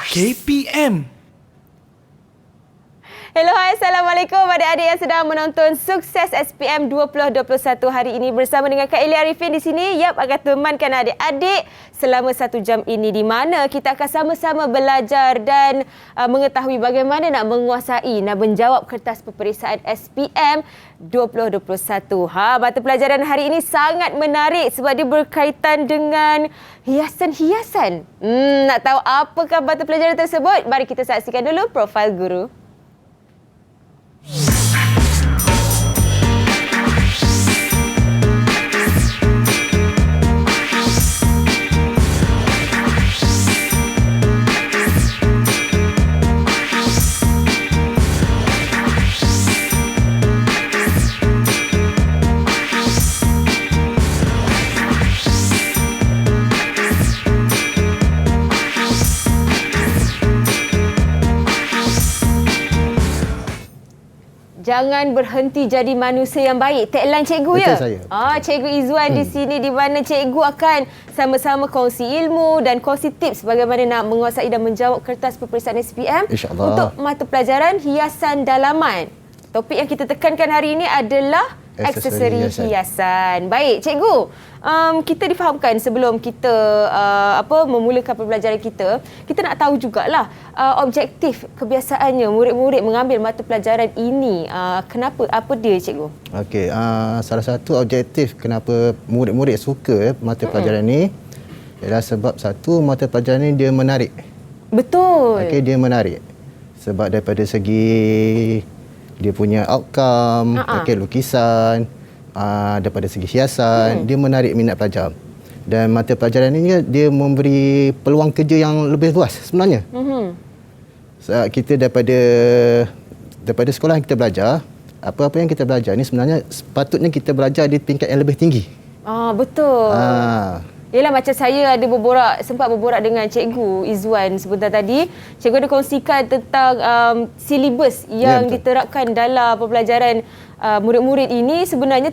KPM. Hello, hai, Assalamualaikum adik-adik yang sedang menonton Sukses SPM 2021 hari ini bersama dengan Kak Eli Arifin di sini. Yap, akan temankan adik-adik selama 1 jam ini di mana kita akan sama-sama belajar dan mengetahui bagaimana nak menguasai, nak menjawab kertas peperiksaan SPM 2021. Mata pelajaran hari ini sangat menarik sebab dia berkaitan dengan hiasan-hiasan. Nak tahu apakah mata pelajaran tersebut? Mari kita saksikan dulu profil guru. Jangan berhenti jadi manusia yang baik. Tagline cikgu ya? Betul saya. Cikgu Izzuan di sini di mana cikgu akan sama-sama kongsi ilmu dan kongsi tips bagaimana nak menguasai dan menjawab kertas peperiksaan SPM untuk mata pelajaran hiasan dalaman. Topik yang kita tekankan hari ini adalah aksesori hiasan. Baik, cikgu. Kita difahamkan sebelum kita memulakan pembelajaran kita nak tahu jugalah objektif kebiasaannya murid-murid mengambil mata pelajaran ini. Kenapa? Apa dia, cikgu? Okey, salah satu objektif kenapa murid-murid suka mata pelajaran ni ialah sebab satu, mata pelajaran ni dia menarik. Betul. Okey, dia menarik. Sebab daripada segi dia punya outcome, okey, lukisan, daripada segi hiasan, dia menarik minat pelajar. Dan mata pelajaran ini dia memberi peluang kerja yang lebih luas sebenarnya. So, kita daripada sekolah yang kita belajar, apa-apa yang kita belajar ni sebenarnya sepatutnya kita belajar di tingkat yang lebih tinggi. Betul. Yalah, macam saya ada sempat berborak dengan Cikgu Izzuan sebentar tadi. Cikgu ada kongsikan tentang silibus yang diterapkan dalam pembelajaran murid-murid ini sebenarnya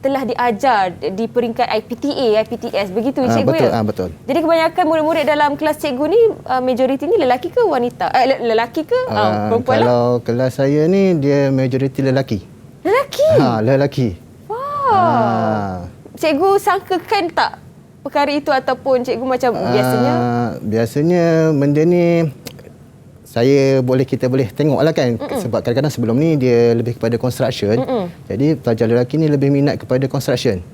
telah diajar di peringkat IPTA, IPTS. Begitu cikgu betul, ya? Betul. Jadi kebanyakan murid-murid dalam kelas cikgu ni majoriti ni lelaki ke wanita? Lelaki ke perempuan? Kalau kelas saya ni dia majoriti lelaki. Lelaki? Lelaki. Wow. Cikgu sangkakan tak perkara itu ataupun cikgu macam biasanya? Biasanya benda ni kita boleh tengoklah kan. Sebab kadang-kadang sebelum ni dia lebih kepada construction. Jadi pelajar lelaki ni lebih minat kepada construction.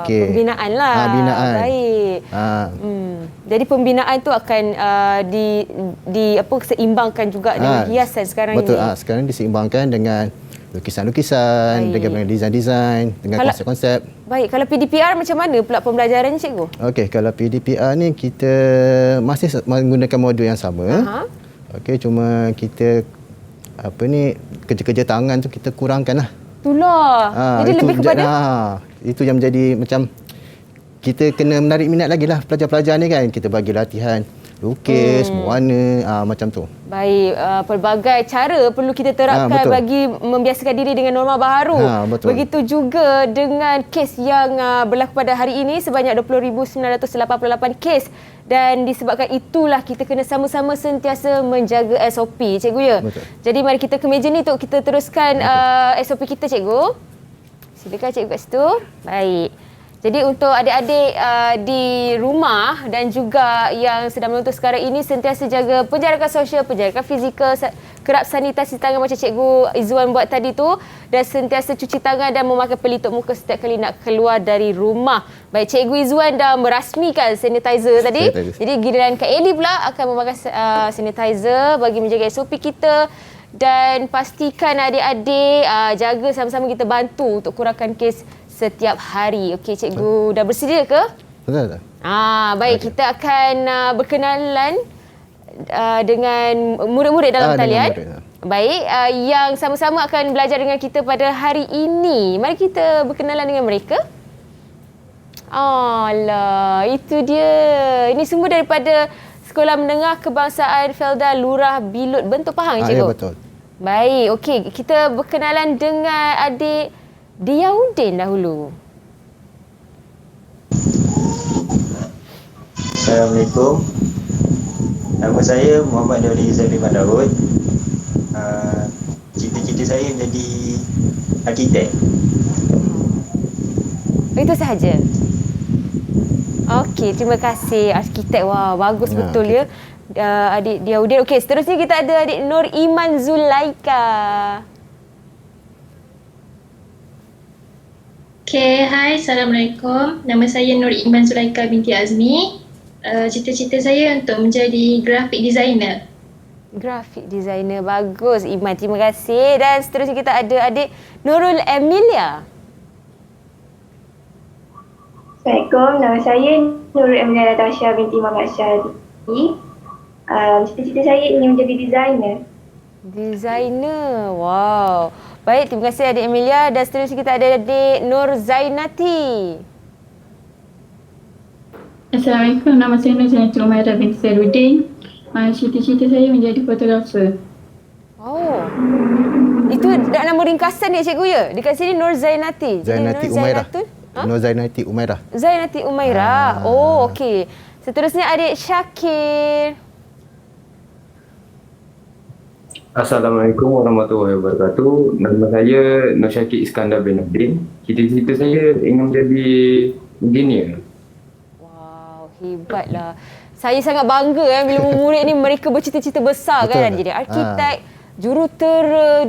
Okay. Pembinaan lah. Binaan. Baik. Jadi pembinaan tu akan seimbangkan juga dengan hiasan sekarang betul, ini. Betul. Sekarang diseimbangkan dengan lukisan-lukisan, dengan design-design, dengan konsep-konsep. Baik, kalau PDPR macam mana pula pembelajarannya, cikgu? Okey, kalau PDPR ni kita masih menggunakan modul yang sama. Okey, cuma kita kerja-kerja tangan tu kita kurangkan lah. Itulah. Jadi lebih kepada itu yang menjadi macam kita kena menarik minat lagi lah pelajar-pelajar ni kan. Kita bagi latihan lukis, mewarna, macam tu. Baik, pelbagai cara perlu kita terapkan bagi membiasakan diri dengan norma baharu. Begitu juga dengan kes yang berlaku pada hari ini sebanyak 20,988 kes. Dan disebabkan itulah kita kena sama-sama sentiasa menjaga SOP, cikgu ya? Betul. Jadi mari kita ke meja ni untuk kita teruskan SOP kita, cikgu. Silakan cikgu kat situ. Baik. Jadi untuk adik-adik di rumah dan juga yang sedang menonton sekarang ini sentiasa jaga penjarakan sosial, penjarakan fizikal, kerap sanitasi tangan macam Cikgu Izzuan buat tadi tu dan sentiasa cuci tangan dan memakai pelitup muka setiap kali nak keluar dari rumah. Baik, Cikgu Izzuan dah merasmikan sanitizer tadi. Jadi giliran Kak Eli pula akan memakai sanitizer bagi menjaga SOP kita. Dan pastikan adik-adik jaga sama-sama kita bantu untuk kurangkan kes setiap hari. Okey, cikgu dah bersedia ke? Betul. Baik, kita akan berkenalan dengan murid-murid dalam talian. Baik, yang sama-sama akan belajar dengan kita pada hari ini. Mari kita berkenalan dengan mereka. Alah, itu dia. Ini semua daripada Sekolah Menengah Kebangsaan Felda Lurah Bilut Bentuk Pahang, cikgu. Ya, betul. Baik, okey. Kita berkenalan dengan adik Diyaudin dahulu. Assalamualaikum. Nama saya Muhammad Daudi Zaiman Daud. Cita-cita saya menjadi arkitek. Itu sahaja. Okey, terima kasih arkitek. Wah, bagus betul ya. Adik dia Udin. Okey, seterusnya kita ada adik Nur Iman Zulaika. Okay, hai, Assalamualaikum. Nama saya Nur Iman Zulaika binti Azmi. Cita-cita saya untuk menjadi graphic designer. Graphic designer, bagus Iman, terima kasih. Dan seterusnya kita ada adik Nurul Emilia. Assalamualaikum, nama saya Nurul Emilia Natasha binti Muhammad Syahdi. Cita-cita saya ingin menjadi designer. Designer, wow. Baik, terima kasih adik Emilia. Dan seterusnya kita ada adik Nur Zainati. Assalamualaikum, nama saya Nur Zainati Umairah binti Zainuddin. Cita-cita saya menjadi fotografer. Oh, itu dah nama ringkasan dia cikgu ya? Dekat sini Nur Zainati. Zainati Umairah. Nur Zainati Umairah. Zainati Umairah. Oh, okey. Seterusnya adik Syakir. Assalamualaikum warahmatullahi wabarakatuh. Nama saya Nur Syakir Iskandar bin Abdin. Cita-cita saya ingin menjadi engineer. Wow, hebatlah. Saya sangat bangga bila murid ni mereka bercita-cita besar. Betul. Kan. Jadi arkitek, jurutera,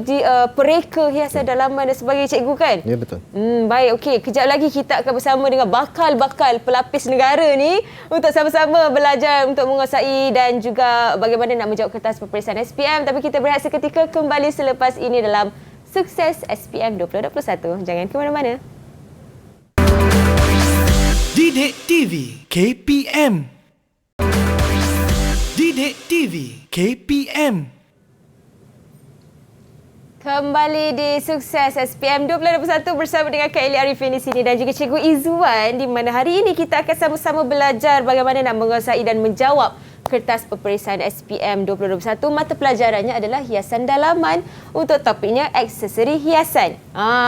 pereka hiasan dalaman dan sebagainya cikgu kan? Ya, betul. Baik, okey. Kejap lagi kita akan bersama dengan bakal-bakal pelapis negara ni untuk sama-sama belajar untuk menguasai dan juga bagaimana nak menjawab kertas peperiksaan SPM. Tapi kita berehat seketika, kembali selepas ini dalam Sukses SPM 2021. Jangan ke mana-mana. Didik TV KPM. Didik TV KPM. Kembali di Sukses SPM 2021 bersama dengan Kak Eli Arifin di sini dan juga Cikgu Izzuan, di mana hari ini kita akan sama-sama belajar bagaimana nak menguasai dan menjawab kertas peperiksaan SPM 2021. Mata pelajarannya adalah hiasan dalaman. Untuk topiknya aksesori hiasan.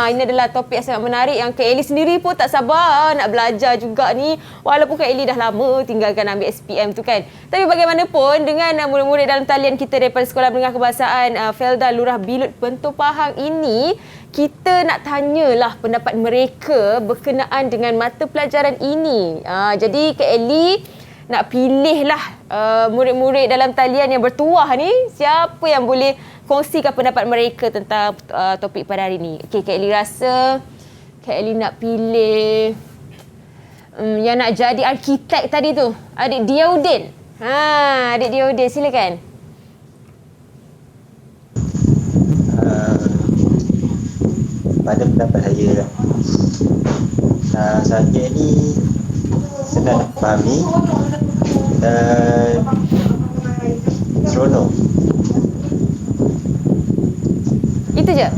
Ini adalah topik yang sangat menarik yang Kak Eli sendiri pun tak sabar nak belajar juga ni. Walaupun Kak Eli dah lama tinggalkan ambil SPM tu kan. Tapi bagaimanapun dengan murid-murid dalam talian kita daripada Sekolah Menengah Kebahasaan Felda Lurah Bilut Bentong Pahang ini, kita nak tanyalah pendapat mereka berkenaan dengan mata pelajaran ini. Jadi Kak Eli nak pilihlah murid-murid dalam talian yang bertuah ni, siapa yang boleh kongsikan pendapat mereka tentang topik pada hari ini. Okey, Kak Eli rasa Kak Eli nak pilih yang nak jadi arkitek tadi tu, adik Dia Udin. Adik Dia Udin, silakan. Pada pendapat saya, subjek ni senang dipahami dan seronok. Itu je?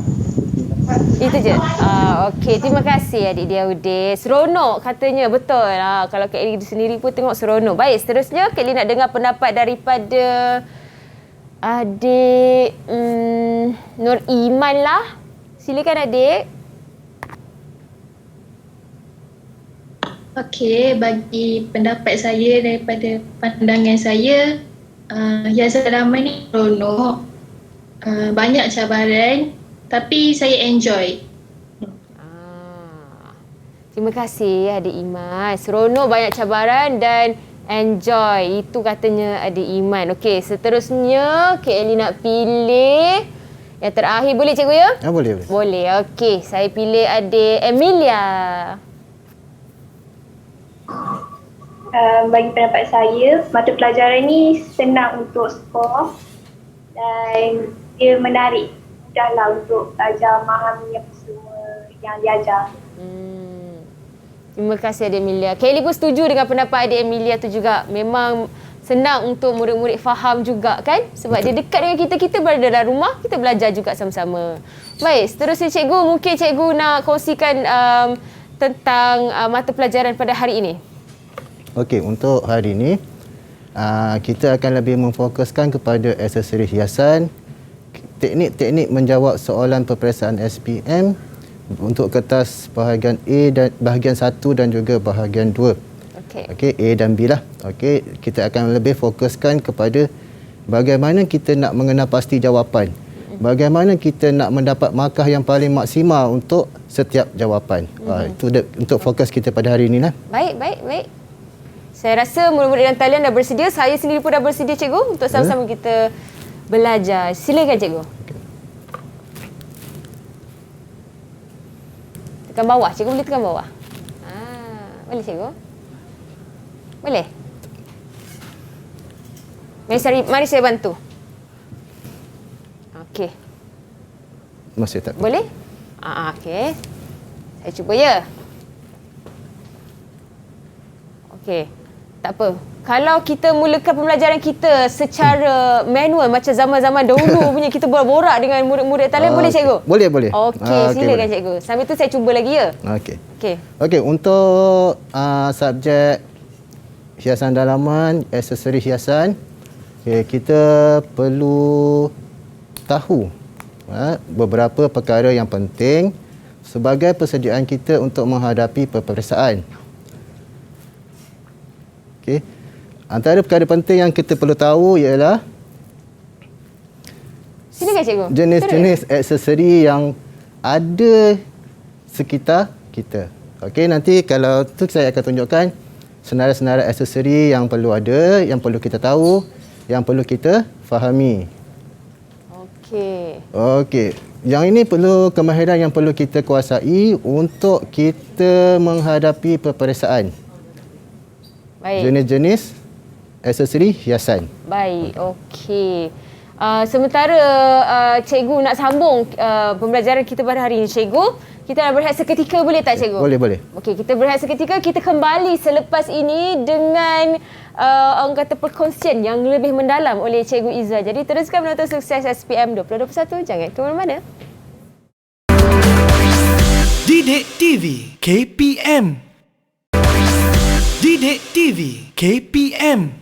Itu je? Okey, terima kasih adik Dia Udin. Seronok katanya, betul. Kalau Kak Eli sendiri pun tengok seronok. Baik, seterusnya Kak Eli nak dengar pendapat daripada adik Nur Iman lah. Silakan adik. Okey, bagi pendapat saya daripada pandangan saya, hiasan dalaman ni seronok, banyak cabaran tapi saya enjoy. Terima kasih adik Iman. Seronok, banyak cabaran dan enjoy. Itu katanya adik Iman. Okey, seterusnya Kak Eli nak pilih yang terakhir. Boleh cikgu ya? Boleh. Boleh. Okey, saya pilih adik Emilia. Bagi pendapat saya, mata pelajaran ni senang untuk skor dan dia menarik. Mudahlah untuk belajar memahami apa semua yang diajar. Terima kasih adik Emilia. Kak Eli pun setuju dengan pendapat adik Emilia tu juga. Memang senang untuk murid-murid faham juga kan? Sebab dia dekat dengan kita, kita berada dalam rumah, kita belajar juga sama-sama. Baik, seterusnya cikgu, mungkin cikgu nak kongsikan tentang mata pelajaran pada hari ini. Okey, untuk hari ini kita akan lebih memfokuskan kepada aksesori hiasan, teknik-teknik menjawab soalan peperiksaan SPM untuk kertas bahagian A dan bahagian 1 dan juga bahagian 2. Okey. Okey, A dan B lah. Okey, kita akan lebih fokuskan kepada bagaimana kita nak mengenal pasti jawapan. Bagaimana kita nak mendapat markah yang paling maksimal untuk setiap jawapan. Itu untuk fokus kita pada hari ini lah. Baik. Saya rasa murid-murid dan talian dah bersedia. Saya sendiri pun dah bersedia, cikgu, untuk sama-sama kita belajar. Silakan, cikgu. Tekan bawah. Cikgu boleh tekan bawah. Boleh, cikgu? Boleh? Mari saya bantu. Okey. Masih tak? Boleh? Okey. Saya cuba ya. Okey. Tak apa. Kalau kita mulakan pembelajaran kita secara manual macam zaman-zaman dahulu punya, kita borak-borak dengan murid-murid talian, boleh, cikgu? Boleh. Okey, silakan, cikgu. Sambil tu saya cuba lagi ya. Okey, untuk subjek hiasan dalaman, aksesori hiasan, kita perlu tahu beberapa perkara yang penting sebagai persediaan kita untuk menghadapi peperiksaan. Okey. Antara perkara penting yang kita perlu tahu ialah silakan, cikgu. Jenis-jenis aksesori yang ada sekitar kita. Okey, nanti kalau tu saya akan tunjukkan senarai-senarai aksesori yang perlu ada, yang perlu kita tahu, yang perlu kita fahami. Okey. Yang ini perlu kemahiran yang perlu kita kuasai untuk kita menghadapi peperiksaan. Baik. Jenis-jenis aksesori hiasan. Baik, okey. Sementara cikgu nak sambung pembelajaran kita pada hari ini, cikgu, kita nak berehat seketika, boleh tak, cikgu? Boleh. Okey, kita berehat seketika. Kita kembali selepas ini dengan orang kata perkongsian yang lebih mendalam oleh Cikgu Iza. Jadi teruskan menonton Sukses SPM 2021. Jangan ke mana-mana. Didik TV KPM. Didik TV KPM.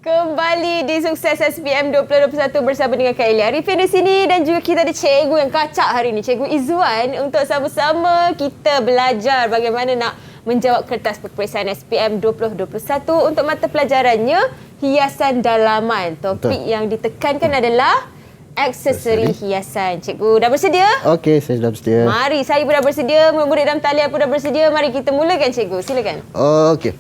Kembali di Sukses SPM 2021 bersama dengan Kak Elia Arifin di sini, dan juga kita ada cikgu yang kacak hari ini, Cikgu Izzuan, untuk sama-sama kita belajar bagaimana nak menjawab kertas peperiksaan SPM 2021 untuk mata pelajarannya hiasan dalaman. Topik yang ditekankan adalah aksesori hiasan. Cikgu dah bersedia? Okey, saya dah bersedia. Mari, saya pun dah bersedia, murid dan talian pun dah bersedia. Mari kita mulakan, cikgu. Silakan. Okey.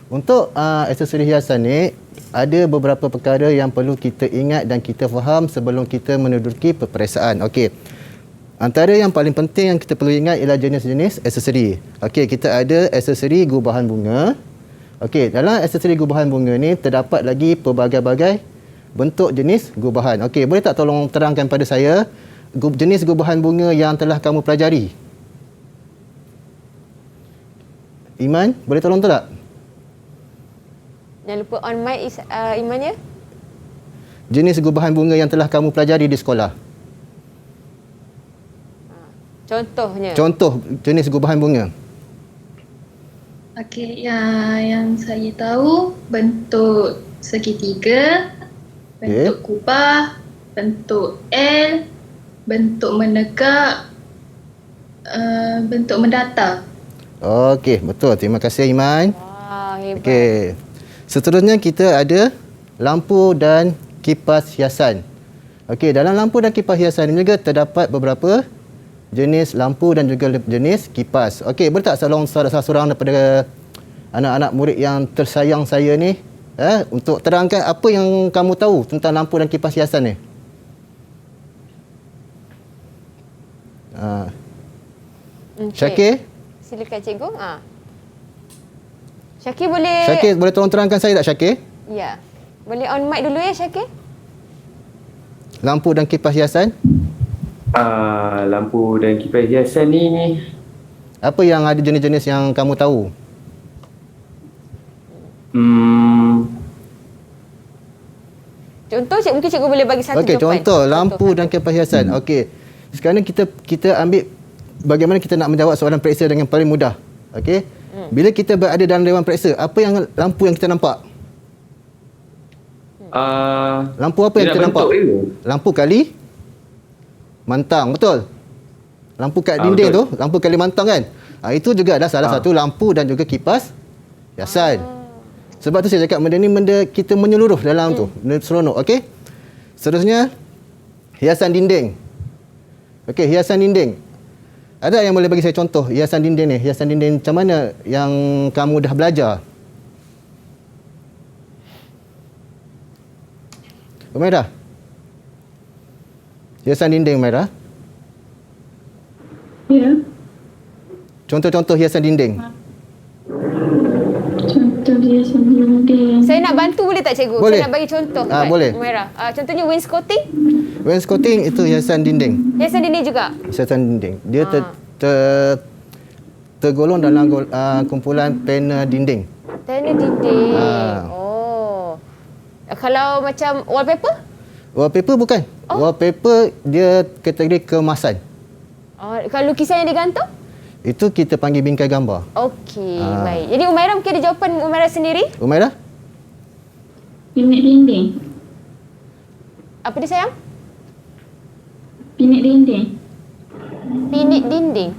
Untuk aksesori hiasan ni, ada beberapa perkara yang perlu kita ingat dan kita faham sebelum kita menduduki peperiksaan. Okey. Antara yang paling penting yang kita perlu ingat ialah jenis-jenis aksesori. Okey, kita ada aksesori gubahan bunga. Okey, dalam aksesori gubahan bunga ni terdapat lagi pelbagai-bagai bentuk jenis gubahan. Okey, boleh tak tolong terangkan pada saya jenis gubahan bunga yang telah kamu pelajari? Iman, boleh tolong tak? Jangan lupa on mic, Iman ya. Jenis gubahan bunga yang telah kamu pelajari di sekolah. Contohnya. Contoh jenis gubahan bunga. Okey, yang saya tahu bentuk segitiga, bentuk kubah, bentuk L, bentuk menegak, bentuk mendatar. Okey, betul. Terima kasih Iman. Wah, hebat. Okey. Seterusnya kita ada lampu dan kipas hiasan. Okey, dalam lampu dan kipas hiasan ini juga terdapat beberapa jenis lampu dan juga jenis kipas. Okey, boleh tak tolong salah seorang daripada anak-anak murid yang tersayang saya ni untuk terangkan apa yang kamu tahu tentang lampu dan kipas hiasan ni? Syakir? Silakan, cikgu. Syakir boleh... Syakir, boleh tolong terangkan saya tak, Syakir? Ya. Boleh on mic dulu ya, Syakir? Lampu dan kipas hiasan? Lampu dan kipas hiasan ni... Apa yang ada jenis-jenis yang kamu tahu? Contoh, mungkin cikgu boleh bagi satu jawapan. Okey, contoh lampu dan kipas hiasan. Okey. Sekarang kita ambil bagaimana kita nak menjawab soalan periksa dengan paling mudah. Okey. Bila kita berada dalam dewan periksa, apa yang lampu yang kita nampak? Lampu apa yang kita nampak? Lampu kali mantang, betul? lampu kat dinding tu, lampu Kalimantan kan. Itu juga adalah salah satu lampu dan juga kipas hiasan. Sebab tu saya cakap benda ni benda kita menyeluruh dalam tu, benda seronok. Okey. Seterusnya hiasan dinding. Okey, hiasan dinding. Ada yang boleh bagi saya contoh hiasan dinding ni? Hiasan dinding macam mana yang kamu dah belajar? Umairah. Hiasan dinding, Umairah. Ya. Contoh-contoh hiasan dinding. Contoh hiasan dinding. Saya nak bantu boleh tak cikgu? Boleh. Saya nak bagi contoh. Boleh. Umairah. Contohnya wainscoting. Wainscoting itu hiasan dinding. Hiasan dinding juga. Hiasan dinding. Dia tergolong dalam kumpulan panel dinding. Panel dinding. Oh. Kalau macam wallpaper? Wallpaper bukan. Wallpaper dia kategori kemasan. Kalau lukisan yang digantung? Itu kita panggil bingkai gambar. Okey, baik. Jadi Umairah mungkin ada jawapan Umairah sendiri? Umairah? Pinik dinding. Apa dia sayang? Pinik dinding. Pinik dinding.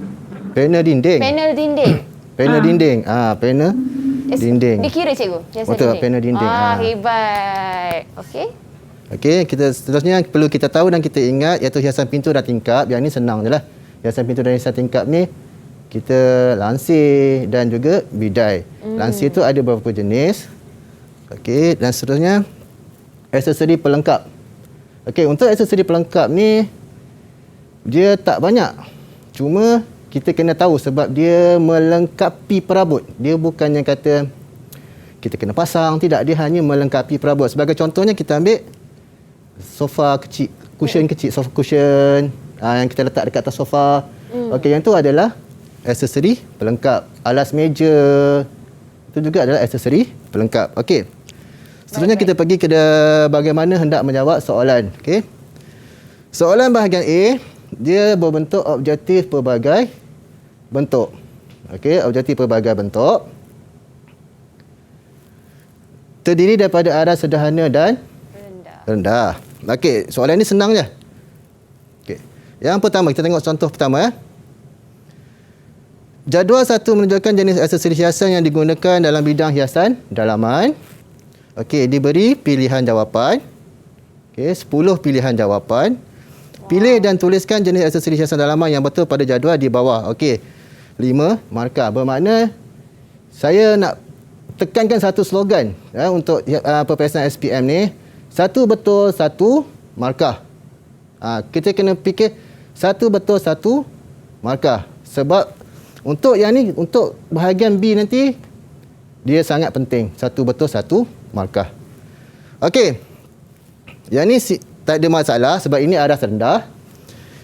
Panel dinding. Panel dinding. Panel dinding. Panel dinding. Dikira cikgu? Hiasan Betul, dinding. panel dinding. Hebat. Okey. Okey, kita seterusnya perlu kita tahu dan kita ingat iaitu hiasan pintu dan tingkap. Yang ni senang je lah. Hiasan pintu dan hiasan tingkap ni kita lansir dan juga bidai. Lansir tu ada beberapa jenis. Okey, dan seterusnya aksesori pelengkap. Okey, untuk aksesori pelengkap ni dia tak banyak. Cuma kita kena tahu sebab dia melengkapi perabot. Dia bukannya kata kita kena pasang, tidak, dia hanya melengkapi perabot. Sebagai contohnya kita ambil sofa kecil, cushion kecil, sofa cushion yang kita letak dekat atas sofa. Okey, yang tu adalah aksesori pelengkap. Alas meja itu juga adalah aksesori pelengkap. Okey. Seterusnya kita pergi ke bagaimana hendak menjawab soalan. Okey. Soalan bahagian A, dia berbentuk objektif pelbagai bentuk. Okey, objektif pelbagai bentuk. Terdiri daripada arah sederhana dan rendah. Okey, soalan ni senang je. Okey. Yang pertama, kita tengok contoh pertama. Jadual 1 menunjukkan jenis aksesori hiasan yang digunakan dalam bidang hiasan dalaman. Okey, diberi pilihan jawapan. Okey, 10 pilihan jawapan. Pilih dan tuliskan jenis aksesori hiasan dalaman yang betul pada jadual di bawah. Okey, 5 markah. Bermakna saya nak tekankan satu slogan untuk peperiksaan SPM ni. Satu betul, satu markah. Kita kena fikir satu betul, satu markah. Sebab untuk yang ni, untuk bahagian B nanti, dia sangat penting. Satu betul, satu markah. Okey. Yang ni tak ada masalah sebab ini arah rendah.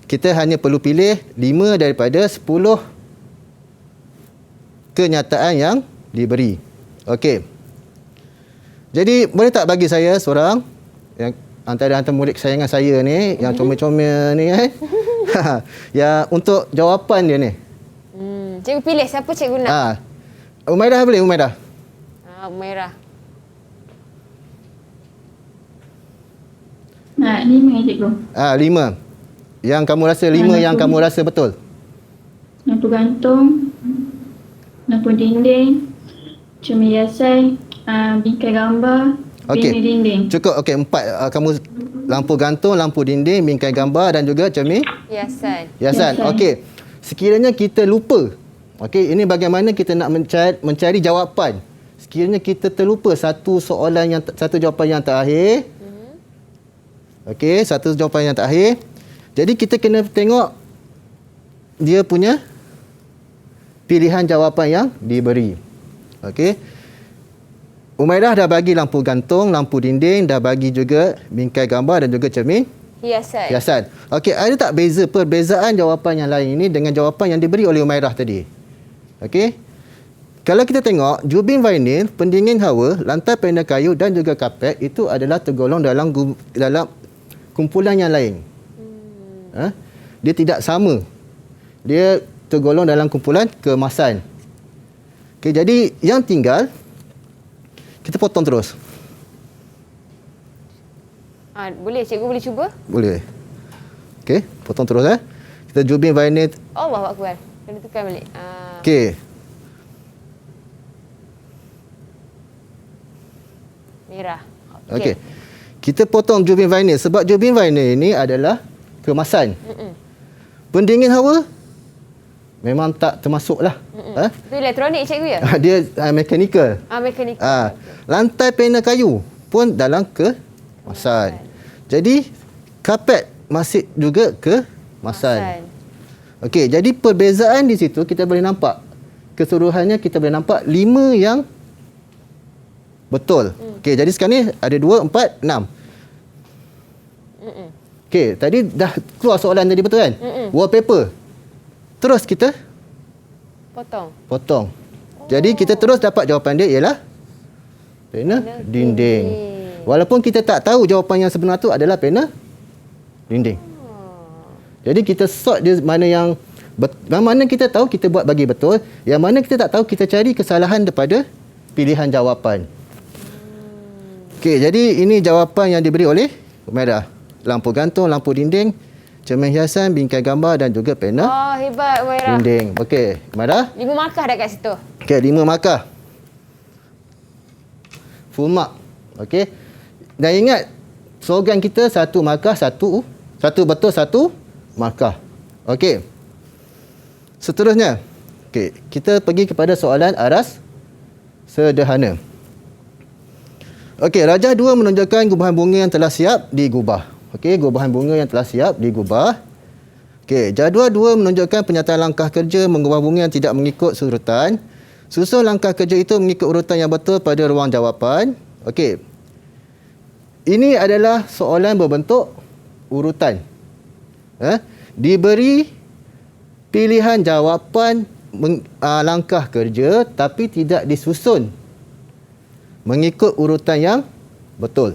Kita hanya perlu pilih 5 daripada 10 kenyataan yang diberi. Okey. Jadi boleh tak bagi saya seorang yang antara murid kesayangan saya ni, yang comel-comel ni kan? Ya, untuk jawapan dia ni. Cikgu pilih siapa cikgu nak? Umairah boleh, Umairah. Umairah. 5 cikgu. 5. Yang kamu rasa 5 yang kamu rasa betul. Lampu gantung, lampu dinding, cermin hiasan, bingkai gambar, pinik dinding. Cukup. Okey, 4. Kamu lampu gantung, lampu dinding, bingkai gambar dan juga cermin hiasan. Okey. Sekiranya kita lupa. Okey, ini bagaimana kita nak mencari jawapan. Sekiranya kita terlupa satu jawapan yang terakhir. Okey, satu jawapan yang terakhir. Jadi kita kena tengok dia punya pilihan jawapan yang diberi. Okey. Umairah dah bagi lampu gantung, lampu dinding, dah bagi juga bingkai gambar dan juga cermin hiasan. Okey, ada tak perbezaan jawapan yang lain ini dengan jawapan yang diberi oleh Umairah tadi? Okey. Kalau kita tengok, jubin vinyl, pendingin hawa, lantai panel kayu dan juga kapet itu adalah tergolong dalam kumpulan yang lain. Dia tidak sama. Dia tergolong dalam kumpulan kemasan. Okey, jadi yang tinggal kita potong terus. Boleh, cikgu boleh cuba? Boleh. Okey, potong terus . Kita jubin vinyl. Allah Akbar. Kena tukar balik. Okey. Merah. Okey. Kita potong jubin vinyl sebab jubin vinyl ini adalah kemasan. Pendingin hawa memang tak termasuk lah. Itu elektronik cikgu ya? Dia mechanical. Mekanik. Lantai panel kayu pun dalam kemasan. Jadi kapet masih juga kemasan. Okey, jadi perbezaan di situ kita boleh nampak. Keseluruhannya kita boleh nampak 5 yang betul. Okey, jadi sekarang ni ada 2, 4, 6. Okey, tadi dah keluar soalan tadi betul kan? Wallpaper. Terus kita potong. Jadi kita terus dapat jawapan dia ialah panel dinding. Walaupun kita tak tahu jawapan yang sebenar tu adalah panel dinding. Jadi kita sort dia mana yang mana kita tahu kita buat bagi betul, yang mana kita tak tahu kita cari kesalahan daripada pilihan jawapan. Okey, jadi ini jawapan yang diberi oleh Umairah. Lampu gantung, lampu dinding, cermin hiasan, bingkai gambar dan juga panel Hebat Umairah. dinding. Okey, Umairah. 5 markah dah kat situ. Okey, 5 markah. Full mark. Okey. Dan ingat slogan kita 1 markah, 1 betul, 1 markah. Okey. Seterusnya. Okey, kita pergi kepada soalan aras sederhana. Okey, Rajah 2 menunjukkan gubahan bunga yang telah siap digubah. Okey, gubahan bunga yang telah siap digubah. Okey, jadual 2 menunjukkan penyataan langkah kerja mengubah bunga yang tidak mengikut surutan. Susun langkah kerja itu mengikut urutan yang betul pada ruang jawapan. Okey. Ini adalah soalan berbentuk urutan. Diberi pilihan jawapan langkah kerja tapi tidak disusun mengikut urutan yang betul.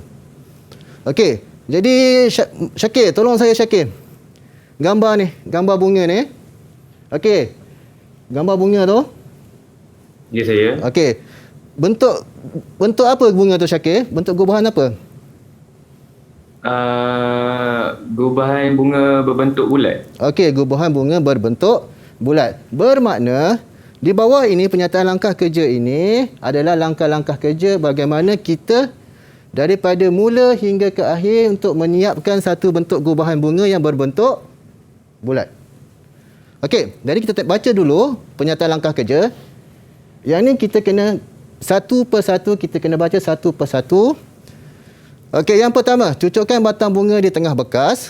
Okey, jadi Syakir, tolong saya Syakir. Gambar ni, gambar bunga ni. Okey. Gambar bunga tu. Ya, saya. Okey. Bentuk apa bunga tu Syakir? Bentuk gubahan apa? Gubahan bunga berbentuk bulat. Okey, gubahan bunga berbentuk bulat. Bermakna di bawah ini penyataan langkah kerja ini adalah langkah-langkah kerja bagaimana kita daripada mula hingga ke akhir untuk menyiapkan satu bentuk gubahan bunga yang berbentuk bulat. Okey, jadi kita baca dulu penyataan langkah kerja. Yang ni kita kena satu persatu, kita kena baca satu persatu. Okey, yang pertama, cucukkan batang bunga di tengah bekas.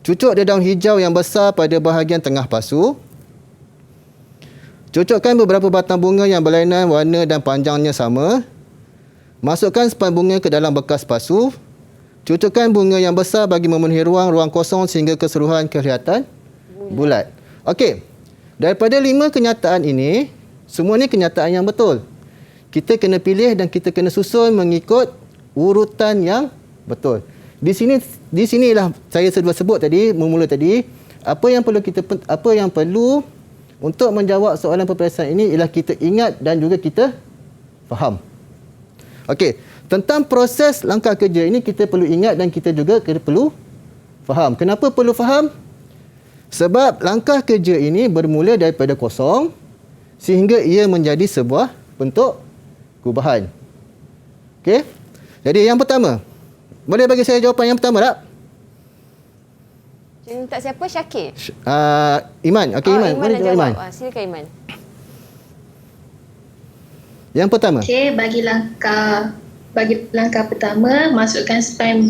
Cucuk dia daun hijau yang besar pada bahagian tengah pasu. Cucukkan beberapa batang bunga yang berlainan warna dan panjangnya sama. Masukkan span bunga ke dalam bekas pasu. Cucukkan bunga yang besar bagi memenuhi ruang kosong sehingga keseluruhan kelihatan bulat. Okey. Daripada 5 kenyataan ini, semua ni kenyataan yang betul. Kita kena pilih dan kita kena susun mengikut urutan yang betul. Di sinilah saya sudah sebut tadi, memula tadi, apa yang perlu untuk menjawab soalan peperiksaan ini ialah kita ingat dan juga kita faham. Okey, tentang proses langkah kerja ini kita perlu ingat dan kita juga perlu faham. Kenapa perlu faham? Sebab langkah kerja ini bermula daripada kosong sehingga ia menjadi sebuah bentuk gubahan. Okey? Jadi yang pertama, boleh bagi saya jawapan yang pertama tak? Cikgu minta siapa? Syakir? Iman. Okey, Iman. Iman nak jawab. Iman. Silakan Iman. Yang pertama. Okey, bagi langkah pertama, masukkan span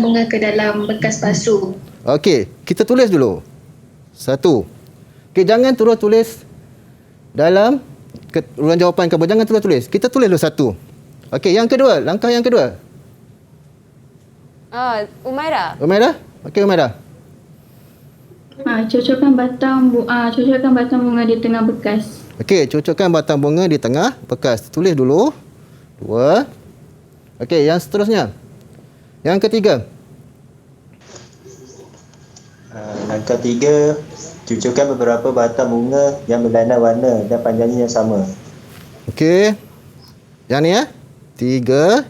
bunga ke dalam bekas pasu. Okey, kita tulis dulu. 1. Okey, jangan terus tulis dalam ruang jawapan kamu. Jangan terus tulis. Kita tulis dulu 1. Okey, yang kedua, langkah yang kedua. Umairah. Umairah? Okey, Umairah. Cocokkan batang bunga di tengah bekas. Okey, cocokkan batang bunga di tengah bekas. Tulis dulu. 2. Okey, yang seterusnya. Yang ketiga. Langkah 3, cucukkan beberapa batang bunga yang berlainan warna dan panjangnya yang sama. Okey. Yang ni 3.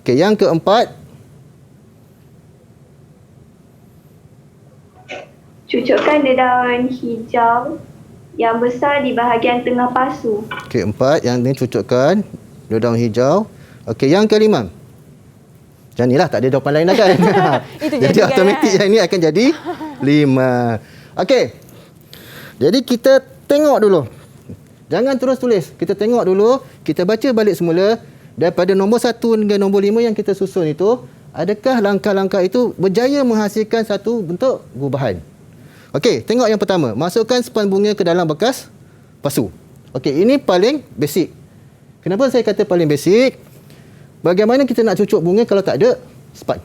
Okey, yang keempat. cucukkan daun hijau yang besar di bahagian tengah pasu. Okey, 4 yang ni cucukkan daun hijau. Okey, yang kelima. Macam ni lah, tak ada jawapan lain dah kan? Itu jadi jadi automatik kan? yang ni akan jadi 5. Okey. Jadi kita tengok dulu. Jangan terus tulis. Kita tengok dulu, kita baca balik semula daripada nombor 1 hingga nombor 5 yang kita susun itu, adakah langkah-langkah itu berjaya menghasilkan satu bentuk gubahan. Okey, tengok yang pertama. Masukkan span bunga ke dalam bekas pasu. Okey, ini paling basic. Kenapa saya kata paling basic? Bagaimana kita nak cucuk bunga kalau tak ada span?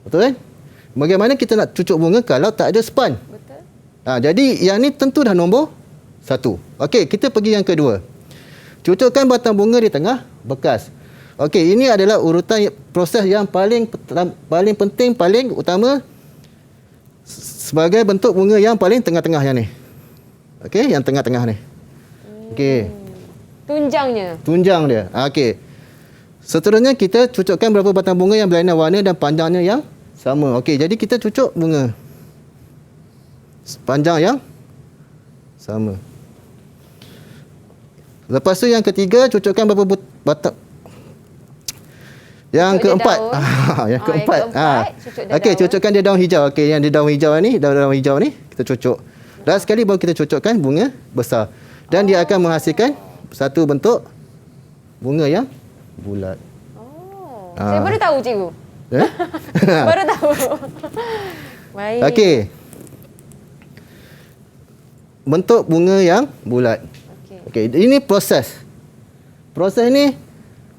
Betul kan? Bagaimana kita nak cucuk bunga kalau tak ada span? Betul. Jadi yang ni tentu dah nombor 1. Okey, kita pergi yang kedua. Cucukkan batang bunga di tengah bekas. Okey, ini adalah urutan proses yang paling penting, paling utama sebagai bentuk bunga yang paling tengah-tengah yang ni. Okey, yang tengah-tengah ni. Okey. Tunjang dia. Okey. Seterusnya kita cucukkan beberapa batang bunga yang berlainan warna dan panjangnya yang sama. Okey, jadi kita cucuk bunga panjang yang sama. Lepas tu yang ketiga, cucukkan beberapa batang. Yang keempat. Yang keempat. Okey, cucukkan dia daun hijau. Okey, yang dia daun hijau ni, daun hijau ni kita cucuk. Last sekali baru kita cucukkan bunga besar. Dan dia akan menghasilkan satu bentuk bunga yang bulat. Saya baru tahu, cikgu. Baru tahu. Baik. Okey. Bentuk bunga yang bulat. Okey, ini proses. Proses ni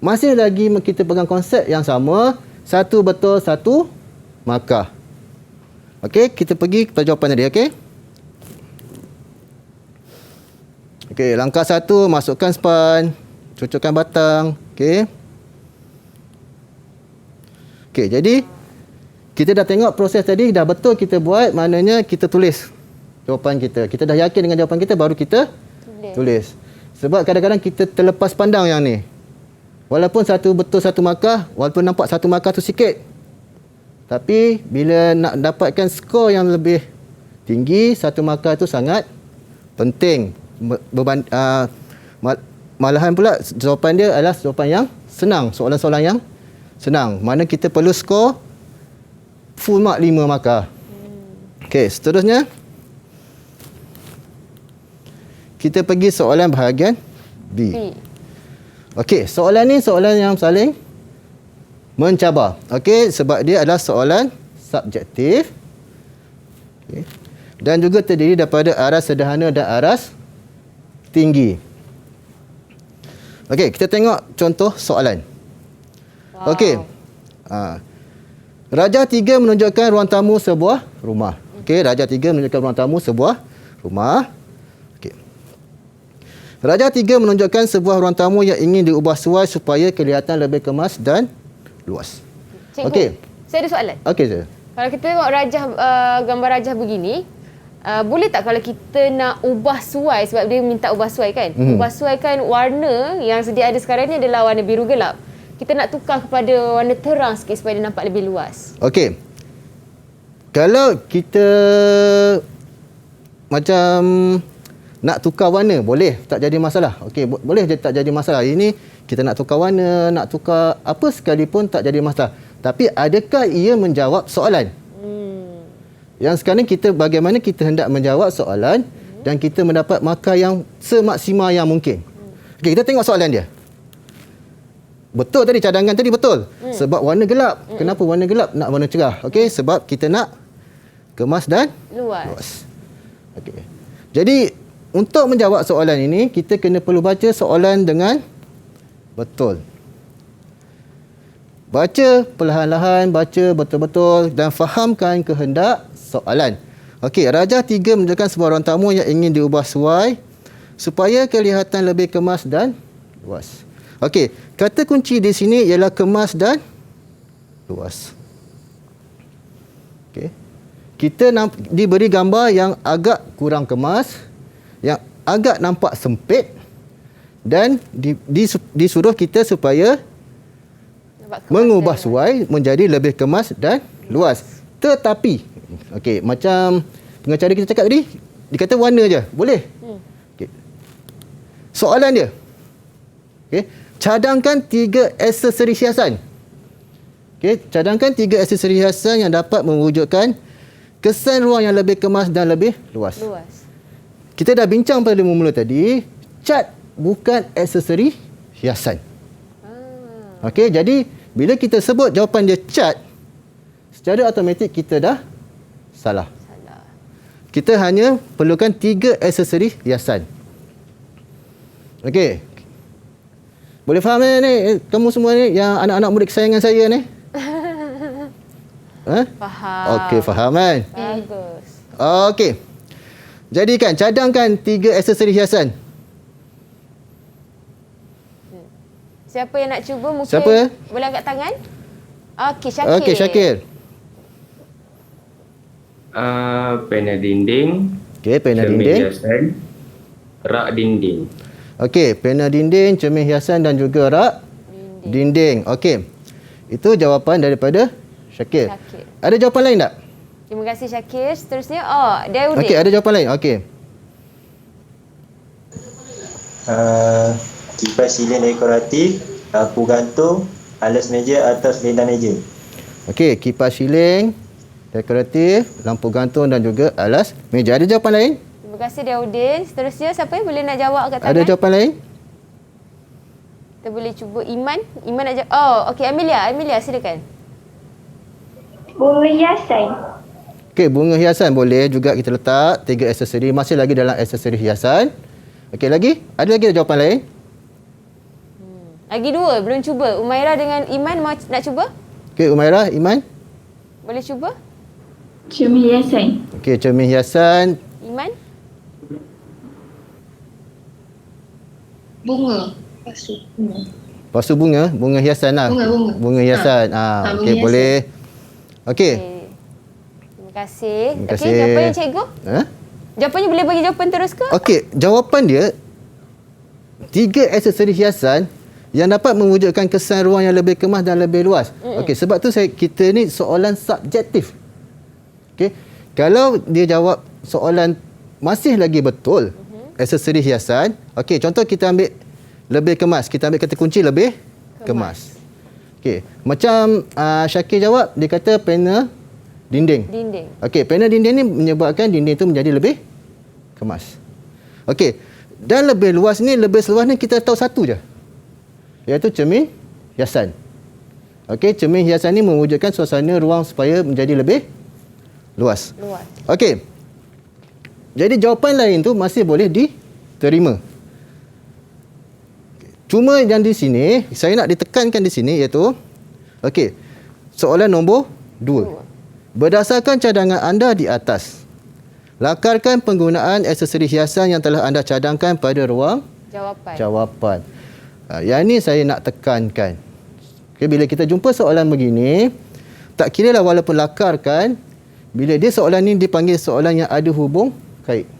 masih lagi kita pegang konsep yang sama, satu betul, satu markah. Okey, kita pergi kepada jawapan tadi, okey? Okey, langkah 1, masukkan span, cucukkan batang, okey? Okey, jadi kita dah tengok proses tadi, dah betul kita buat, maknanya kita tulis jawapan kita. Kita dah yakin dengan jawapan kita, baru kita tulis. Sebab kadang-kadang kita terlepas pandang yang ni. Walaupun satu betul satu markah, walaupun nampak satu markah tu sikit, tapi bila nak dapatkan skor yang lebih tinggi, satu markah tu sangat penting. Malahan pula jawapan dia adalah jawapan yang senang, soalan-soalan yang senang. Mana kita perlu skor full mark 5 markah. Okey, seterusnya kita pergi soalan bahagian B. Okey, soalan ni soalan yang saling mencabar. Okey, sebab dia adalah soalan subjektif. Okay. Dan juga terdiri daripada aras sederhana dan aras tinggi. Okey, kita tengok contoh soalan. Wow. Okey. Raja 3 menunjukkan ruang tamu sebuah rumah. Okey, Raja 3 menunjukkan ruang tamu sebuah rumah. Okey. Raja 3 menunjukkan sebuah ruang tamu yang ingin diubah suai supaya kelihatan lebih kemas dan luas. Cikgu, okey. Saya ada soalan. Okey, saya. Kalau kita tengok rajah, gambar rajah begini, boleh tak kalau kita nak ubah suai, sebab dia minta ubah suai kan? Ubah suai kan warna yang sedia ada sekarang ni adalah warna biru gelap. Kita nak tukar kepada warna terang sikit supaya dia nampak lebih luas. Okey. Kalau kita macam nak tukar warna, boleh, tak jadi masalah. Okey, boleh tak jadi masalah. Ini kita nak tukar warna, nak tukar apa sekalipun tak jadi masalah. Tapi adakah ia menjawab soalan? Yang sekarang kita bagaimana kita hendak menjawab soalan dan kita mendapat markah yang semaksimal yang mungkin. Okey, kita tengok soalan dia. Betul tadi, cadangan tadi betul. Sebab warna gelap. Kenapa warna gelap? Nak warna cerah. Okey, sebab kita nak kemas dan luas. Okey. Jadi, untuk menjawab soalan ini, kita kena perlu baca soalan dengan betul. Baca perlahan-lahan, baca betul-betul dan fahamkan kehendak soalan. Okey, Raja 3 menunjukkan sebuah ruang tamu yang ingin diubah suai supaya kelihatan lebih kemas dan luas. Okey, kata kunci di sini ialah kemas dan luas. Okey. Kita diberi gambar yang agak kurang kemas, yang agak nampak sempit dan disuruh kita supaya mengubah suai menjadi lebih kemas dan luas. Tetapi Okey, macam pengacara kita cakap tadi, dia kata warna je. Boleh? Okey. Soalan dia. Okey, cadangkan 3 aksesori hiasan. Okey, cadangkan 3 aksesori hiasan yang dapat mewujudkan kesan ruang yang lebih kemas dan lebih luas. Kita dah bincang pada mula tadi, cat bukan aksesori hiasan. Okey, jadi bila kita sebut jawapan dia cat, secara automatik kita dah salah. Kita hanya perlukan 3 aksesori hiasan. Okey. Boleh faham ni? Kamu semua ni yang anak-anak murid kesayangan saya ni? Faham. Okey, faham kan? Bagus. Okey. Jadikan, cadangkan 3 aksesori hiasan. Siapa yang nak cuba mungkin Siapa? boleh angkat tangan? Okey, Syakir. Okey, Syakir. Pena dinding, Okey, pena cermin dinding. hiasan, rak dinding. Okey, pena dinding, cermin hiasan dan juga rak dinding. Okey. Itu jawapan daripada Syakir. Syakir. Ada jawapan lain tak? Terima kasih Syakir. Seterusnya, Daudi. Okey, ada jawapan lain. Okey. Kipas silin dekoratif, lampu gantung, alas meja, atas lendang meja. Okey, kipas siling, dekoratif, lampu gantung dan juga alas meja. Ada jawapan lain? Terima kasih Daudin. Seterusnya, siapa yang boleh nak jawab angkat tangan? Ada jawapan lain? Kita boleh cuba Iman. Iman nak jawab. Okey, Amelia. Amelia, silakan. Bunga hiasan. Okey, bunga hiasan boleh juga kita letak 3 aksesori. Masih lagi dalam aksesori hiasan. Okey, lagi? Ada lagi jawapan lain? Lagi 2, belum cuba. Umairah dengan Iman nak cuba? Okey, Umairah, Iman. Boleh cuba? Cermin hiasan. Okey, cermin hiasan. Iman? Bunga. Pasu bunga, bunga hiasan lah. Bunga. Bunga hiasan. bunga Okey, hiasan. boleh. Okey. Terima kasih. Terima Okey, kasih. jawapannya cikgu? Ha? Jawapannya boleh bagi jawapan terus ke? Okey, jawapan dia 3 aksesori hiasan yang dapat mewujudkan kesan ruang yang lebih kemas dan lebih luas. Okey, sebab tu kita ni soalan subjektif. Okey, kalau dia jawab soalan masih lagi betul, aksesori hiasan. Okey, contoh kita ambil lebih kemas. Kita ambil kata kunci lebih kemas. Okey, macam Syakir jawab, dia kata panel dinding. Dinding. Okey, panel dinding ni menyebabkan dinding itu menjadi lebih kemas. Okey, dan lebih luas ni, lebih seluas ni kita tahu satu je. Iaitu cermin hiasan. Okey, cermin hiasan ni mewujudkan suasana ruang supaya menjadi lebih luas. Okey. Jadi jawapan lain tu masih boleh diterima. Cuma yang di sini, saya nak ditekankan di sini iaitu, okey, soalan nombor 2. Berdasarkan cadangan anda di atas, lakarkan penggunaan aksesori hiasan yang telah anda cadangkan pada ruang jawapan. Yang ni saya nak tekankan. Okay, bila kita jumpa soalan begini, tak kira lah walaupun lakarkan, bila dia soalan ni dipanggil soalan yang ada hubung kait.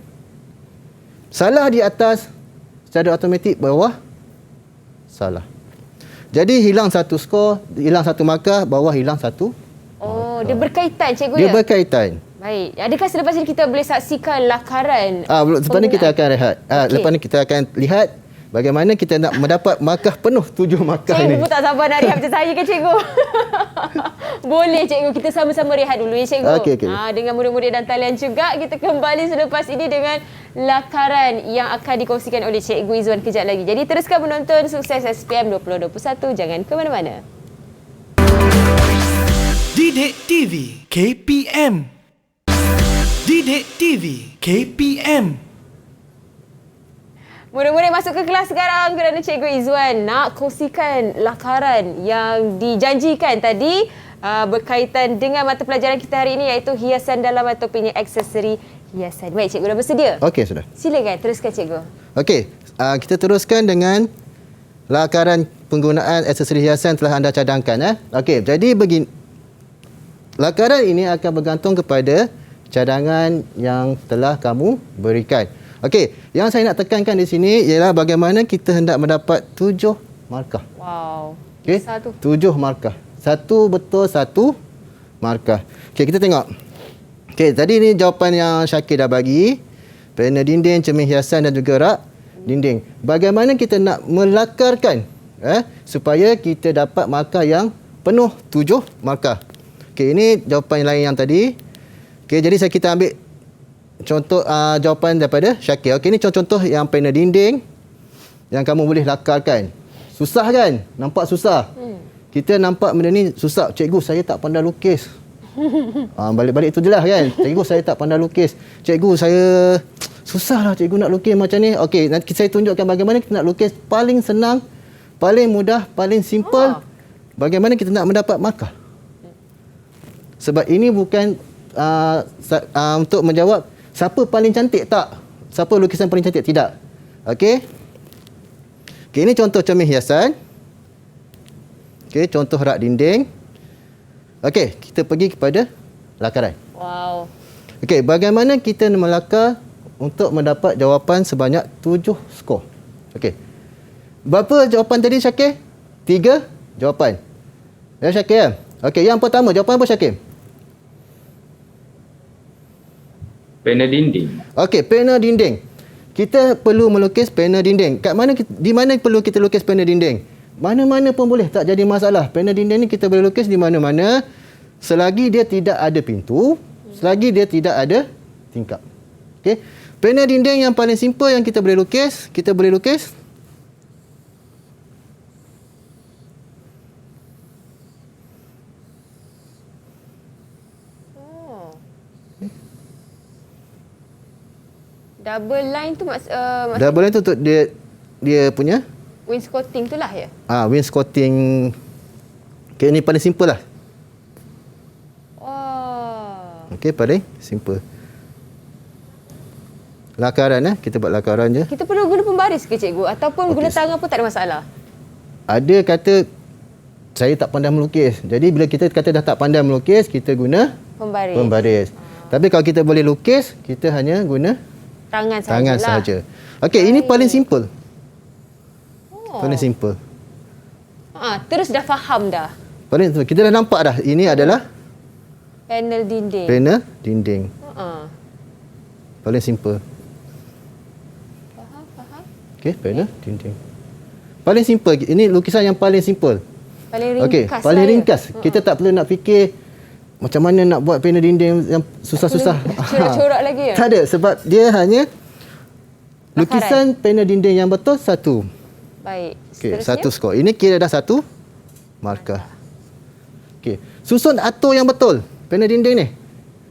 Salah di atas, secara automatik bawah salah. Jadi hilang 1 skor, hilang 1 markah, bawah hilang 1. Dia berkaitan cikgu Dia ya? berkaitan. Baik. Adakah selepas ini kita boleh saksikan lakaran? Lepas ni kita akan rehat. Lepas ni kita akan lihat bagaimana kita nak mendapat markah penuh 7 markah ni. Cikgu tak sabar nak rehat macam saya ke cikgu? Boleh cikgu, kita sama-sama rehat dulu ya cikgu. Okey. Dengan murid-murid dan talian juga, kita kembali selepas ini dengan lakaran yang akan dikongsikan oleh Cikgu Izwan kejap lagi. Jadi teruskan menonton Sukses SPM 2021. Jangan ke mana-mana. Didik TV KPM. Didik TV KPM. Murid-murid masuk ke kelas sekarang kerana Cikgu Izwan nak kongsikan lakaran yang dijanjikan tadi berkaitan dengan mata pelajaran kita hari ini iaitu hiasan dalam atau punya aksesori hiasan. Baik, Cikgu dah bersedia? Okey, sudah. Silakan, teruskan Cikgu. Okey, kita teruskan dengan lakaran penggunaan aksesori hiasan telah anda cadangkan. Okey, jadi begini. Lakaran ini akan bergantung kepada cadangan yang telah kamu berikan. Okey, yang saya nak tekankan di sini ialah bagaimana kita hendak mendapat 7 markah. Wow. Okey, 7 markah. 1 betul 1 markah. Okey, kita tengok. Okey, tadi ni jawapan yang Syakir dah bagi. Panel dinding, cermin hiasan dan juga rak dinding. Bagaimana kita nak melakarkan supaya kita dapat markah yang penuh 7 markah. Okey, ini jawapan lain yang tadi. Okey, jadi kita ambil contoh jawapan daripada Syakir. Okey, ini contoh-contoh yang panel dinding yang kamu boleh lakarkan. Susah kan? Nampak susah? Kita nampak benda ni susah. Cikgu, saya tak pandai lukis. Balik-balik tu je lah kan. Cikgu, saya tak pandai lukis. Cikgu, saya susah lah cikgu nak lukis macam ni. Okey, nanti saya tunjukkan bagaimana kita nak lukis paling senang, paling mudah, paling simple. Bagaimana kita nak mendapat markah. Sebab ini bukan untuk menjawab siapa paling cantik, tak. Siapa lukisan paling cantik, tidak. Okey. Okey, ini contoh cermin hiasan. Okey, contoh rak dinding. Okey, kita pergi kepada lakaran. Wow. Okey, bagaimana kita melakar untuk mendapat jawapan sebanyak 7 skor. Okey. Berapa jawapan tadi, Syakir? 3 jawapan. Ya, Syakir. Okey, yang pertama, jawapan apa, Syakir? Panel dinding. Okey, panel dinding. Kita perlu melukis panel dinding. Di mana perlu kita lukis panel dinding? Mana-mana pun boleh, tak jadi masalah. Panel dinding ni kita boleh lukis di mana-mana selagi dia tidak ada pintu, selagi dia tidak ada tingkap. Okey. Panel dinding yang paling simple yang kita boleh lukis double line tu double line tu untuk dia punya wainscoting tu lah ya? Wainscoting. Okey, ni paling simple lah. Okey, paling simple. Lakaran kita buat lakaran je. Kita perlu guna pembaris ke cikgu? Ataupun guna tangan pun tak ada masalah? Ada kata saya tak pandai melukis. Jadi bila kita kata dah tak pandai melukis, kita guna pembaris. Tapi kalau kita boleh lukis, kita hanya guna tangan sahaja. Okey, ini paling simple. Paling simple. Terus dah faham dah. Paling kita dah nampak dah. Ini adalah panel dinding. Panel dinding. Paling simple. Faham. Okey, panel dinding. Paling simple. Ini lukisan yang paling simple. Paling ringkas. Okey, paling ringkas. Kita tak perlu nak fikir macam mana nak buat panel dinding yang susah-susah. Corak-corak lagi ya? Tak ada, sebab dia hanya lukisan panel dinding yang betul 1. Baik. Okey, 1 skor. Ini kira dah 1 markah. Okey, susun atur yang betul panel dinding ni.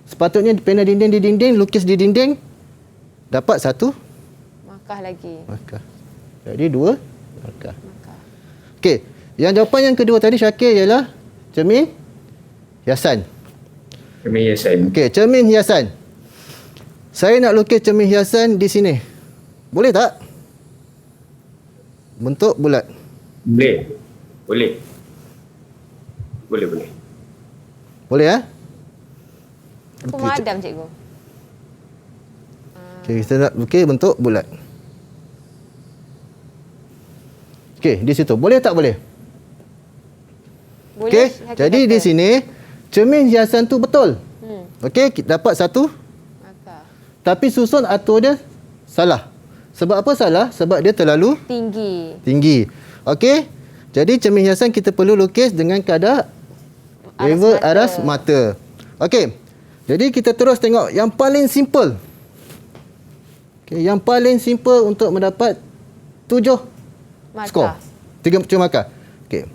Sepatutnya panel dinding di dinding, lukis di dinding, dapat 1 markah lagi. markah. Jadi 2 markah. Okey, yang jawapan yang kedua tadi Syakir ialah cermin hiasan. Cermin hiasan. Okey, cermin hiasan. Saya nak lukis cermin hiasan di sini. Boleh tak? Bentuk bulat. Boleh. Boleh. Boleh Pemadam cikgu. Okey, kita nak lukis bentuk bulat. Okey, di situ. Boleh tak boleh? Boleh. Okey, jadi di sini cermin hiasan tu betul. Okey, kita dapat 1 markah. tapi susun atur dia salah. Sebab apa salah? Sebab dia terlalu tinggi. Okey. Jadi cermin hiasan kita perlu lukis dengan kadar level aras mata. Okey. Jadi kita terus tengok yang paling simple. Okey, yang paling simple untuk mendapat 7 skor. 7 markah. Okey.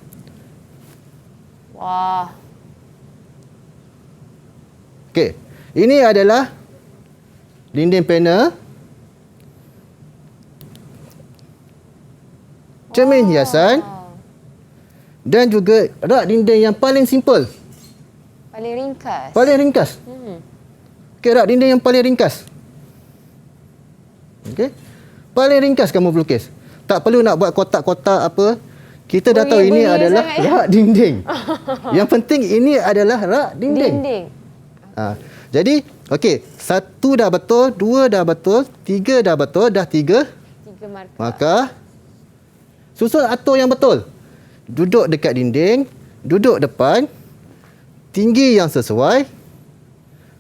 Wah. Okey. Ini adalah dinding panel, cermin hiasan dan juga rak dinding yang paling simple. Paling ringkas. Paling ringkas. Okey, rak dinding yang paling ringkas. Okey. Paling ringkas kamu melukis. Tak perlu nak buat kotak-kotak apa. Kita dah tahu ini adalah rak dinding. Yang penting ini adalah rak dinding. Jadi, okey, 1 dah betul, 2 dah betul, 3 dah betul, dah 3 markah. Maka susun atur yang betul. Duduk dekat dinding, duduk depan, tinggi yang sesuai,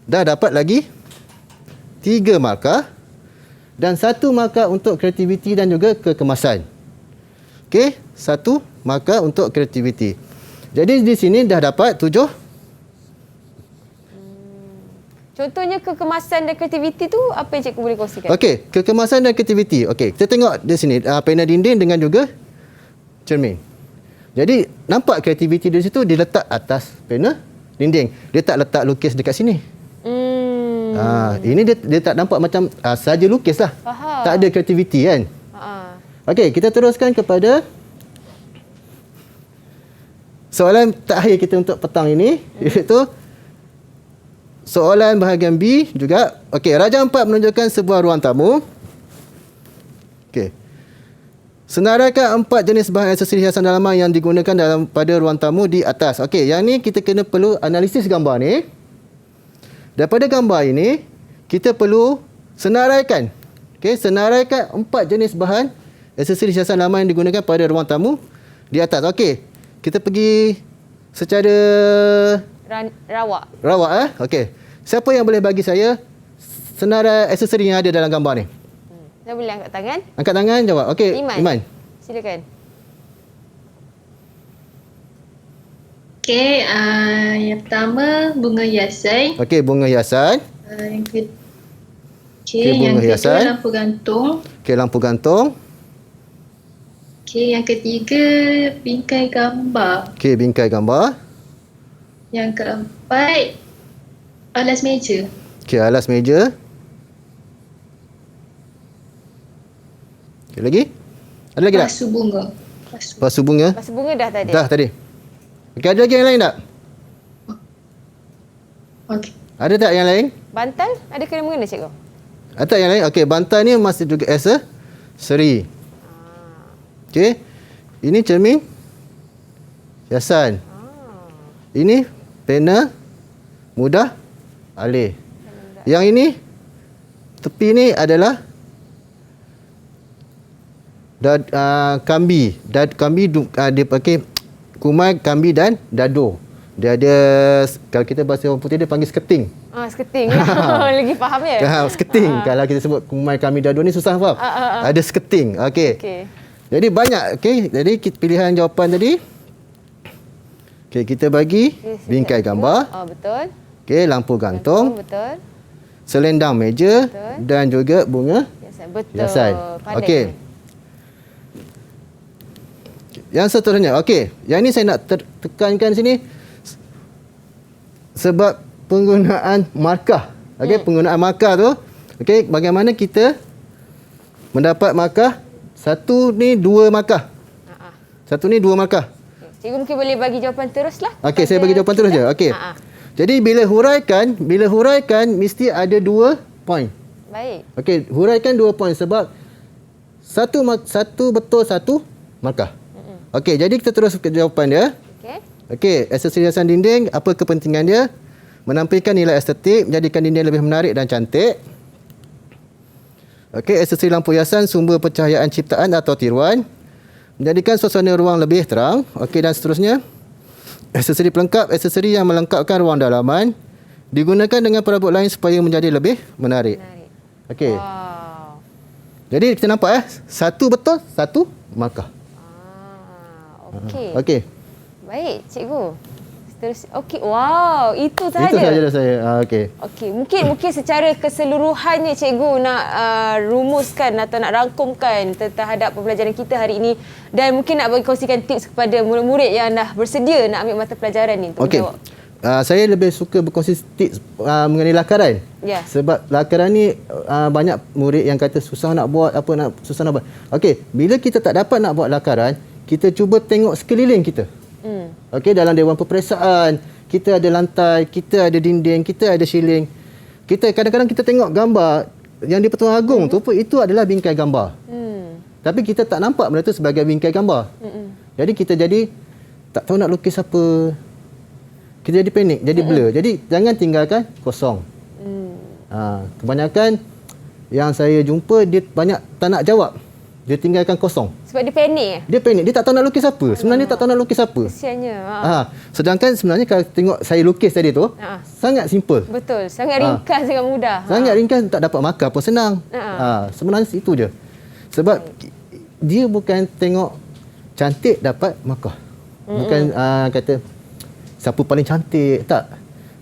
dah dapat lagi 3 markah dan 1 markah untuk kreativiti dan juga kekemasan. Okey, 1 markah untuk kreativiti. Jadi di sini dah dapat 7. Contohnya kekemasan dan kreativiti tu apa yang cikgu boleh kongsikan? Okey, kekemasan dan kreativiti. Okey, kita tengok di sini panel dinding dengan juga cermin. Jadi nampak kreativiti di situ diletak atas panel dinding. Dia tak letak lukis dekat sini. Ini dia tak nampak macam saja lukis lah. Faham. Tak ada kreativiti kan. Okey, kita teruskan kepada soalan terakhir kita untuk petang ini, iaitu soalan bahagian B juga. Okey, Raja 4 menunjukkan sebuah ruang tamu. Okey. Senaraikan 4 jenis bahan aksesori hiasan dalaman yang digunakan pada ruang tamu di atas. Okey, yang ni kita kena perlu analisis gambar ni. Daripada gambar ini, kita perlu senaraikan. Okey, senaraikan 4 jenis bahan aksesori hiasan dalaman yang digunakan pada ruang tamu di atas. Okey, kita pergi secara rawak. Okey. Siapa yang boleh bagi saya senarai aksesori yang ada dalam gambar ni? Saya boleh angkat tangan? Angkat tangan, jawab. Okey, Iman. Silakan. Okey, yang pertama bunga hiasan. Okey, bunga hiasan. Yang bunga kedua hiasan. lampu gantung. Okey, lampu gantung. Okey, yang ketiga bingkai gambar. Okey, bingkai gambar. Yang keempat alas meja. Okey, alas meja. Okey, lagi? Ada lagi tak? Pasu bunga. Pasu bunga. Pasu bunga dah tadi. Dah tadi. Okey, ada lagi yang lain tak? Okey. Ada tak yang lain? Bantal ada kena mengena cikgu? Ada yang lain? Okey, bantal ni masih juga aksesori. Okey. Ini cermin hiasan. Ini panel mudah alih. Yang ini tepi ni adalah kambi. Kambi dia pakai kumai, kambi dan dado. Dia ada, kalau kita bahasa orang putih dia panggil sketing. Sketing. Lagi faham ya? Sketing. Kalau kita sebut kumai, kambi, dado ni susah faham. Ada sketing. Okey. Jadi banyak. Okey. Jadi pilihan jawapan tadi. Okey, kita bagi bingkai gambar. Betul. Okey, lampu gantung. Betul. Selendang meja. Betul. Dan juga bunga Betul. hiasan. Okey. Yang seterusnya. Okey, yang ni saya nak tekankan sini sebab penggunaan markah. Okey, penggunaan markah tu. Okey, bagaimana kita mendapat markah? Satu ni 2 markah. Satu ni 2 markah. Cikgu mungkin boleh bagi jawapan teruslah. Okey, saya bagi jawapan terus je. Okey. Jadi bila huraikan mesti ada 2 poin. Baik. Okey, huraikan 2 poin sebab satu betul, satu markah. Okey, jadi kita terus ke jawapan dia. Okey, aksesori hiasan dinding, apa kepentingan dia? Menampilkan nilai estetik, menjadikan dinding lebih menarik dan cantik. Okey, aksesori lampu hiasan, sumber pencahayaan ciptaan atau tiruan. Menjadikan suasana ruang lebih terang. Okey, dan seterusnya. Aksesori pelengkap, aksesori yang melengkapkan ruang dalaman. Digunakan dengan perabot lain supaya menjadi lebih menarik. Okey. Wow. Jadi kita nampak satu betul, satu markah. Okey. Okey. Baik, cikgu. Terus okey. Wow, itu sahaja. Itu sahaja saya. Okey. Okey, mungkin secara keseluruhannya cikgu nak rumuskan atau nak rangkumkan terhadap pembelajaran kita hari ini dan mungkin nak bagi kongsikan tips kepada murid-murid yang dah bersedia nak ambil mata pelajaran ni untuk menjawab. Saya lebih suka berkongsi tips mengenai lakaran. Ya. Sebab lakaran ni banyak murid yang kata susah nak buat, susah nak buat. Okey, bila kita tak dapat nak buat lakaran, kita cuba tengok sekeliling kita. Okey, dalam dewan peperiksaan, kita ada lantai, kita ada dinding, kita ada ceiling. Kita kadang-kadang kita tengok gambar yang di Pertuan Agong tu pun itu adalah bingkai gambar. Tapi kita tak nampak benda tu sebagai bingkai gambar. Jadi kita jadi tak tahu nak lukis apa. Kita jadi panik, jadi blur. Jadi jangan tinggalkan kosong. Kebanyakan yang saya jumpa dia banyak tak nak jawab. Dia tinggalkan kosong. Sebab dia panik. Dia panik, dia tak tahu nak lukis apa. Sebenarnya dia tak tahu nak lukis apa. Kesiannya. Sedangkan sebenarnya kalau tengok saya lukis tadi tu, sangat simple. Betul. Sangat ringkas, sangat mudah. Sangat ringkas, tak dapat markah pun senang. Sebenarnya itu je. Sebab dia bukan tengok cantik dapat markah. Bukan kata siapa paling cantik, tak.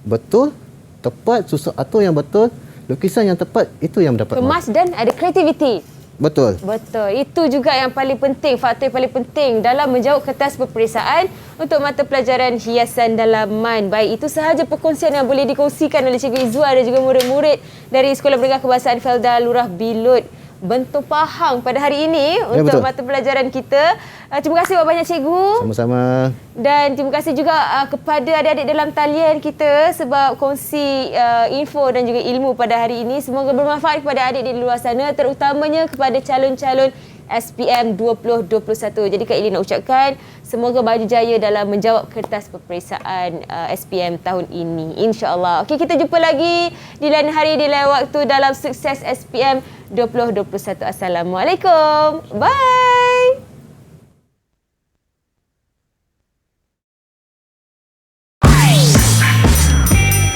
Betul, tepat, susun atur yang betul, lukisan yang tepat, itu yang mendapat Kemas dan ada kreativiti. Betul. Betul. Itu juga yang paling penting, faktor yang paling penting dalam menjawab kertas peperiksaan untuk mata pelajaran hiasan dalaman. Baik, itu sahaja perkongsian yang boleh dikongsikan oleh Cikgu Izzuan dan juga murid-murid dari Sekolah Menengah Kebahasaan Felda Lurah Bilut, Bentong Pahang pada hari ini untuk betul. mata pelajaran kita. Terima kasih banyak Cikgu. Sama-sama. Dan terima kasih juga kepada adik-adik dalam talian kita sebab kongsi info dan juga ilmu pada hari ini. Semoga bermanfaat kepada adik-adik di luar sana, terutamanya kepada calon-calon SPM 2021. Jadi Kak Ili nak ucapkan semoga baju jaya dalam menjawab kertas peperiksaan SPM tahun ini, insya-Allah. Okey, kita jumpa lagi di lain hari di lain waktu dalam Sukses SPM 2021. Assalamualaikum. Bye.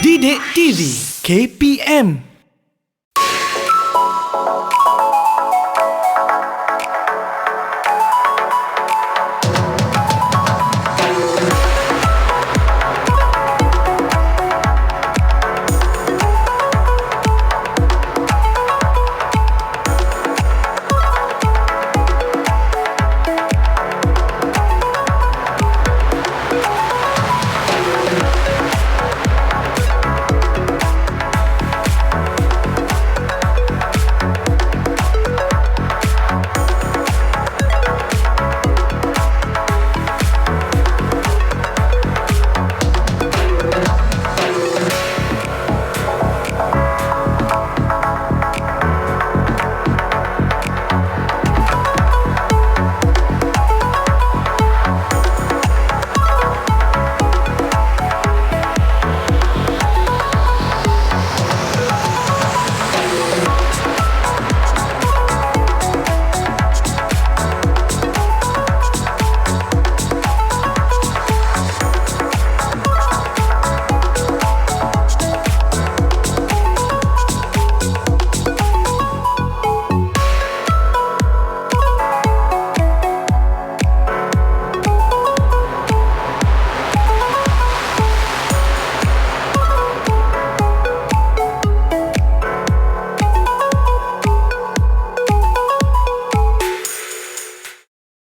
Didik TV KPM